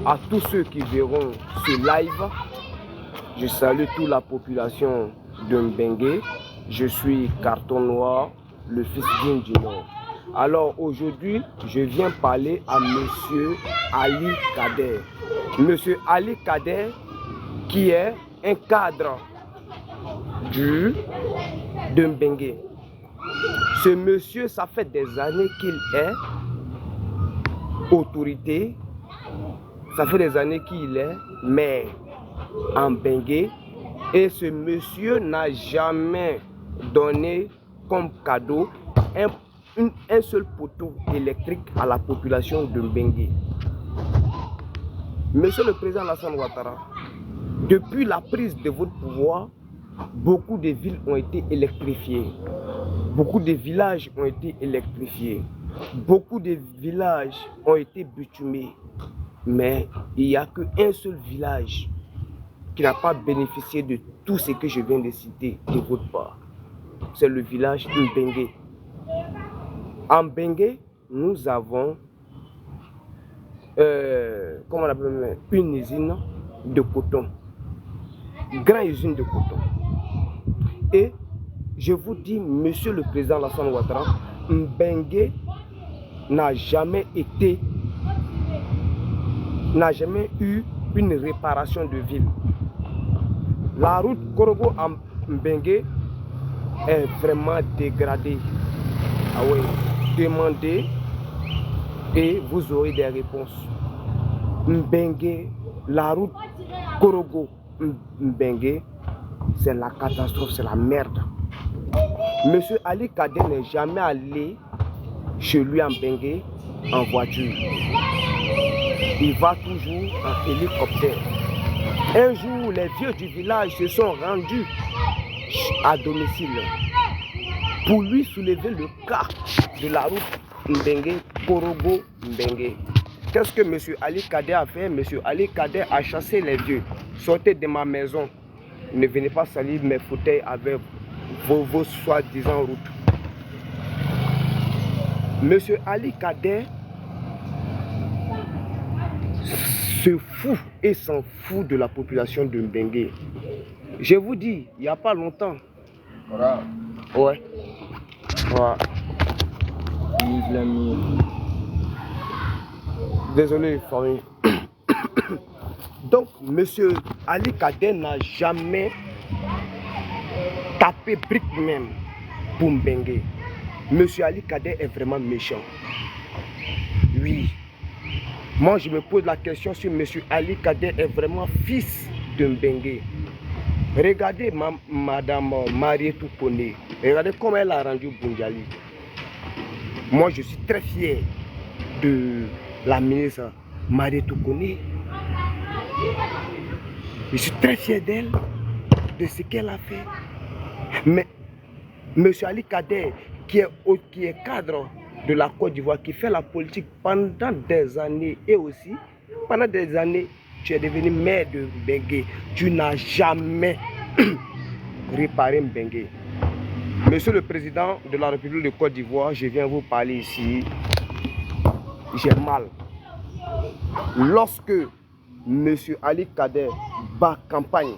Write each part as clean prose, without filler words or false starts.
à tous ceux qui verront ce live. Je salue toute la population de Mbengue. Je suis Carton Noir, le fils d'Ine du Nord. Alors aujourd'hui, je viens parler à Monsieur Ali Kader. Monsieur Ali Kader, qui est un cadre de Mbengue. Ce monsieur, ça fait des années qu'il est autorité. Ça fait des années qu'il est maire en Mbengue. Et ce monsieur n'a jamais donné comme cadeau un seul poteau électrique à la population de Mbengue. Monsieur le président Alassane Ouattara, depuis la prise de votre pouvoir, beaucoup de villes ont été électrifiées. Beaucoup de villages ont été électrifiés. Beaucoup de villages ont été bitumés. Mais il n'y a qu'un seul village qui n'a pas bénéficié de tout ce que je viens de citer de votre part. C'est le village Mbengue. En Mbengue, nous avons comment on appelle, une usine de coton. Grande usine de coton. Et je vous dis, monsieur le président Alassane Ouattara, Mbengue n'a jamais eu une réparation de ville. La route Korogo à Mbengue est vraiment dégradée. Ah oui, demandez et vous aurez des réponses. Mbengue, la route Korogo Mbengue, c'est la catastrophe, c'est la merde. Monsieur Ali Kader n'est jamais allé chez lui en Mbengue en voiture. Il va toujours en hélicoptère. Un jour, les vieux du village se sont rendus à domicile pour lui soulever le cas de la route Mbengue, Korogo Mbengue. Qu'est-ce que M. Ali Kader a fait? M. Ali Kader a chassé les vieux. Sortez de ma maison. Ne venez pas salir mes fauteuils avec vos soi-disant routes. M. Ali Kader se fout et s'en fout de la population de Mbengue. Je vous dis, il n'y a pas longtemps. Voilà. Ouais. Ouais. Désolé, famille. Donc, monsieur Ali Kader n'a jamais tapé brique même pour Mbengue. Monsieur Ali Kader est vraiment méchant. Oui. Moi, je me pose la question si monsieur Ali Kader est vraiment fils de Mbengue. Regardez madame Marietou Kone. Regardez comment elle a rendu Boundiali. Moi, je suis très fier de la ministre Marietou Kone. Je suis très fier d'elle, de ce qu'elle a fait. Mais M. Ali Kader, qui est cadre de la Côte d'Ivoire, qui fait la politique pendant des années, et aussi, pendant des années, tu es devenu maire de Mbengue. Tu n'as jamais réparé Mbengue. Monsieur le président de la République de Côte d'Ivoire, je viens vous parler ici. J'ai mal. Lorsque M. Ali Kader bat campagne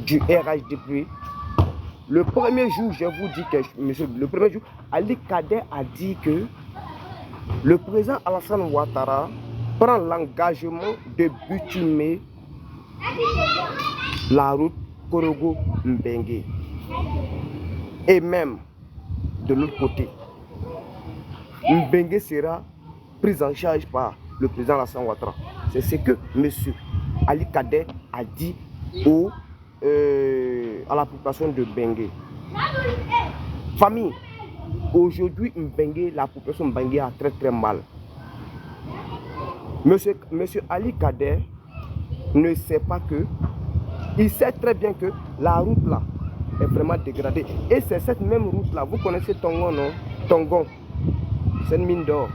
du RHDP, le premier jour, je vous dis que, monsieur, le premier jour, Ali Kader a dit que le président Alassane Ouattara prend l'engagement de bitumer la route Korogo Mbengue. Et même de l'autre côté, Mbengue sera prise en charge par le président Alassane Ouattara. C'est ce que M. Ali Kader a dit à la population de Mbengue. Famille, aujourd'hui, Mbengue, la population de Mbengue a très mal. Monsieur Ali Kader ne sait pas que, il sait très bien que la route là est vraiment dégradée. Et c'est cette même route là, vous connaissez Tongon, non? Tongon, c'est une mine d'or.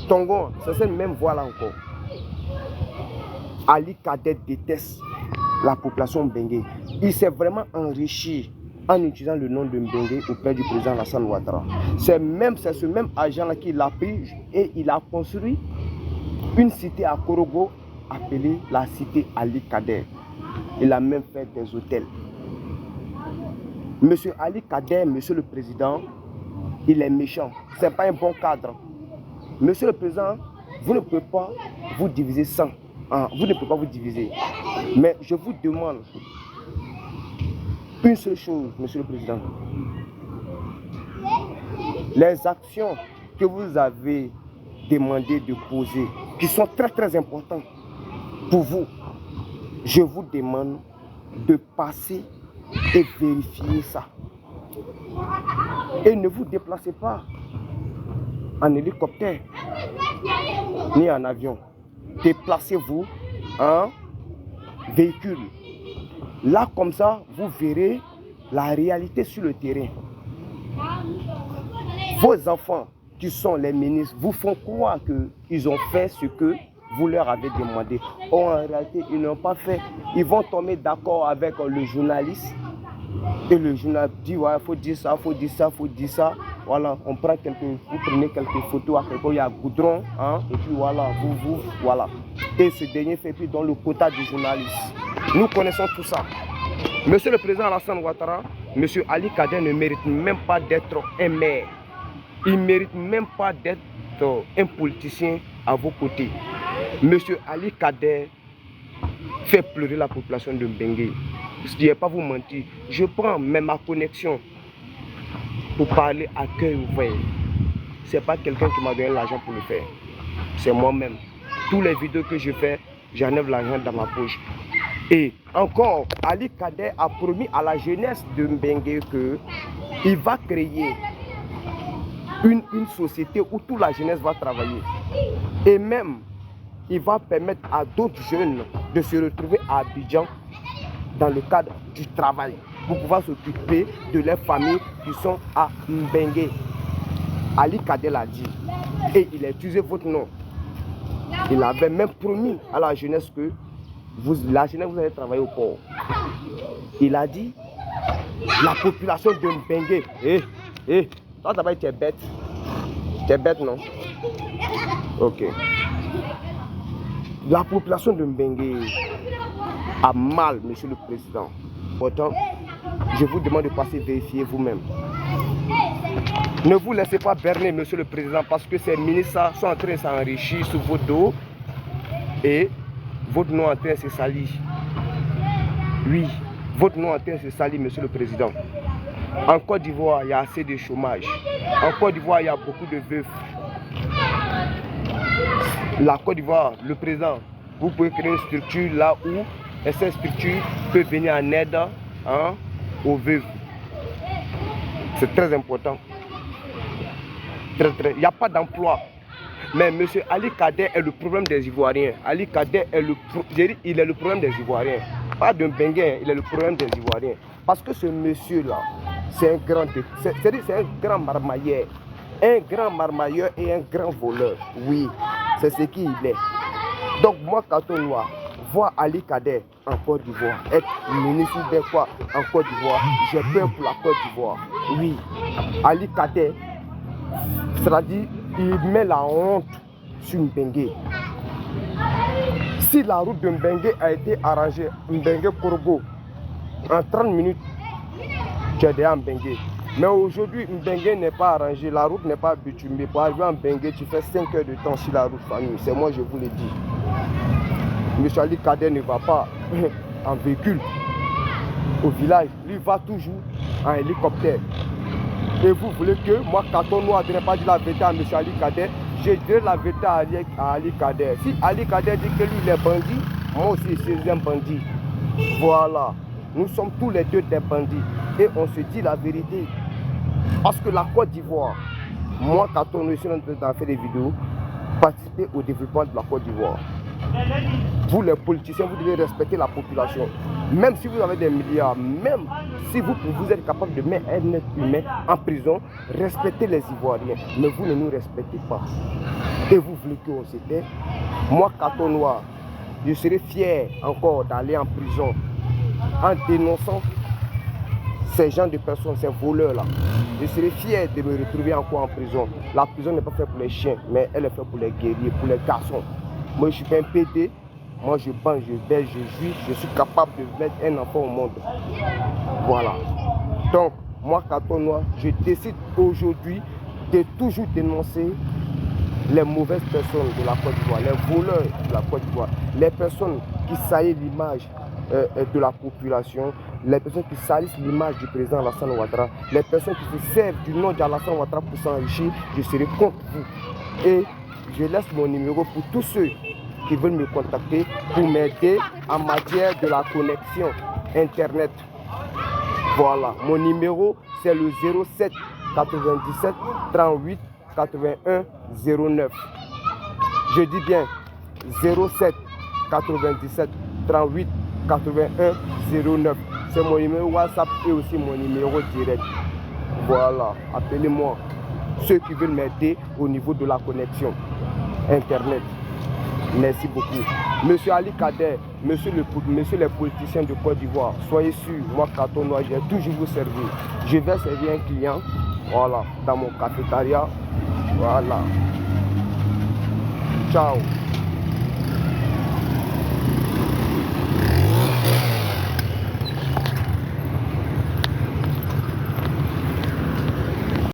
Tongon, c'est cette même voie là encore. Ali Kader déteste la population Mbengue. Il s'est vraiment enrichi en utilisant le nom de Mbengue auprès du président Alassane Ouattara. C'est ce même agent là qui l'a pris et il a construit une cité à Korogo appelée la cité Ali Kader. Il a même fait des hôtels. Monsieur Ali Kader, monsieur le président, il est méchant. Ce n'est pas un bon cadre. Monsieur le président, vous ne pouvez pas vous diviser sans. Vous ne pouvez pas vous diviser. Mais je vous demande une seule chose, monsieur le président. Les actions que vous avez demandé de poser, qui sont très très importantes pour vous, je vous demande de passer et vérifier ça. Et ne vous déplacez pas en hélicoptère ni en avion. Déplacez-vous en véhicule. Là, comme ça, vous verrez la réalité sur le terrain. Vos enfants, qui sont les ministres, vous font croire qu'ils ont fait ce que vous leur avez demandé. Or, en réalité, ils n'ont pas fait. Ils vont tomber d'accord avec le journaliste. Et le journaliste dit, ouais, il faut dire ça, il faut dire ça, il faut dire ça. Voilà, vous prenez quelques photos à quelqu'un, il y a goudron, hein, et puis voilà, voilà. Et ce dernier fait puis dans le quota du journaliste. Nous connaissons tout ça. Monsieur le président Alassane Ouattara, monsieur Ali Kader ne mérite même pas d'être un maire. Il ne mérite même pas d'être un politicien à vos côtés. Monsieur Ali Kader fait pleurer la population de Mbengue. Je ne vais pas vous mentir. Je prends même ma connexion pour parler à cœur ouvert. Ce n'est pas quelqu'un qui m'a donné l'argent pour le faire. C'est moi-même. Tous les vidéos que je fais, j'enlève l'argent dans ma poche. Et encore, Ali Kader a promis à la jeunesse de Mbengue qu'il va créer une société où toute la jeunesse va travailler. Et même, il va permettre à d'autres jeunes de se retrouver à Abidjan dans le cadre du travail pour pouvoir s'occuper de leurs familles qui sont à Mbengue. Ali Kader l'a dit. Et il a utilisé votre nom. Il avait même promis à la jeunesse que la jeunesse vous allez travailler au port. Il a dit, la population de Mbengue, toi d'abord tu es bête. Tu es bête, non? Ok. La population de Mbengue a mal, monsieur le président. Pourtant, je vous demande de passer vérifier vous-même. Ne vous laissez pas berner, monsieur le président, parce que ces ministres sont en train de s'enrichir sous vos dos et votre nom est en train de se salir. Oui, votre nom est en train de se salir, monsieur le président. En Côte d'Ivoire, il y a assez de chômage. En Côte d'Ivoire, il y a beaucoup de veufs. La Côte d'Ivoire, le président, vous pouvez créer une structure là où cette structure peut venir en aide aux veuves. C'est très important. Il n'y a pas d'emploi. Mais M. Ali Kader est le problème des Ivoiriens. Ali Kader est il est le problème des Ivoiriens. Pas d'un Benguin, il est le problème des Ivoiriens. Parce que ce monsieur-là, c'est un grand marmailleur. Un grand marmailleur et un grand voleur. Oui, c'est ce qu'il est. Donc moi, Katon Noir, voir Ali Kader en Côte d'Ivoire, être ministre de quoi en Côte d'Ivoire, j'ai peur pour la Côte d'Ivoire. Oui, Ali Kader, c'est-à-dire, il met la honte sur Mbengue. Si la route de Mbengue a été arrangée, Mbengue-Korogo, en 30 minutes, tu es déjà en Mbengue. Mais aujourd'hui, Mbengue n'est pas arrangé, la route n'est pas bitumée. Pour arriver en Mbengue, tu fais 5 heures de temps sur la route famille. C'est moi, je vous le dis. M. Ali Kader ne va pas en véhicule au village. Lui va toujours en hélicoptère. Et vous voulez que moi, Katon Noir, je n'ai pas dit la vérité à M. Ali Kader, je dirai la vérité à Ali Kader. Si Ali Kader dit que lui, il est bandit, moi aussi, je suis un bandit. Voilà. Nous sommes tous les deux des bandits. Et on se dit la vérité. Parce que la Côte d'Ivoire, moi, Katon Noir, je suis en train de faire des vidéos, participer au développement de la Côte d'Ivoire. Vous, les politiciens, vous devez respecter la population. Même si vous avez des milliards, même si vous êtes capable de mettre un être humain en prison, respectez les Ivoiriens. Mais vous ne nous respectez pas. Et vous voulez qu'on s'éteint. Moi, Katon Noir, je serais fier encore d'aller en prison en dénonçant ces gens de personnes, ces voleurs-là. Je serais fier de me retrouver encore en prison. La prison n'est pas faite pour les chiens, mais elle est faite pour les guerriers, pour les garçons. Moi, je suis pas un PD. Moi, je bande, je baise, je juge. Je suis capable de mettre un enfant au monde. Voilà. Donc, moi, Carton Noir, je décide aujourd'hui de toujours dénoncer les mauvaises personnes de la Côte d'Ivoire, les voleurs de la Côte d'Ivoire, les personnes qui salissent l'image de la population, les personnes qui salissent l'image du président Alassane Ouattara, les personnes qui se servent du nom d'Alassane Ouattara pour s'enrichir. Je serai contre vous. Et je laisse mon numéro pour tous ceux qui veulent me contacter pour m'aider en matière de la connexion Internet. Voilà, mon numéro c'est le 07 97 38 81 09. Je dis bien 07 97 38 81 09. C'est mon numéro WhatsApp et aussi mon numéro direct. Voilà, appelez-moi ceux qui veulent m'aider au niveau de la connexion Internet. Merci beaucoup. Monsieur Ali Kader, monsieur les politiciens de Côte d'Ivoire, soyez sûrs, moi Carton Noir, j'ai toujours vous servir. Je vais servir un client, voilà, dans mon cafétéria. Voilà. Ciao.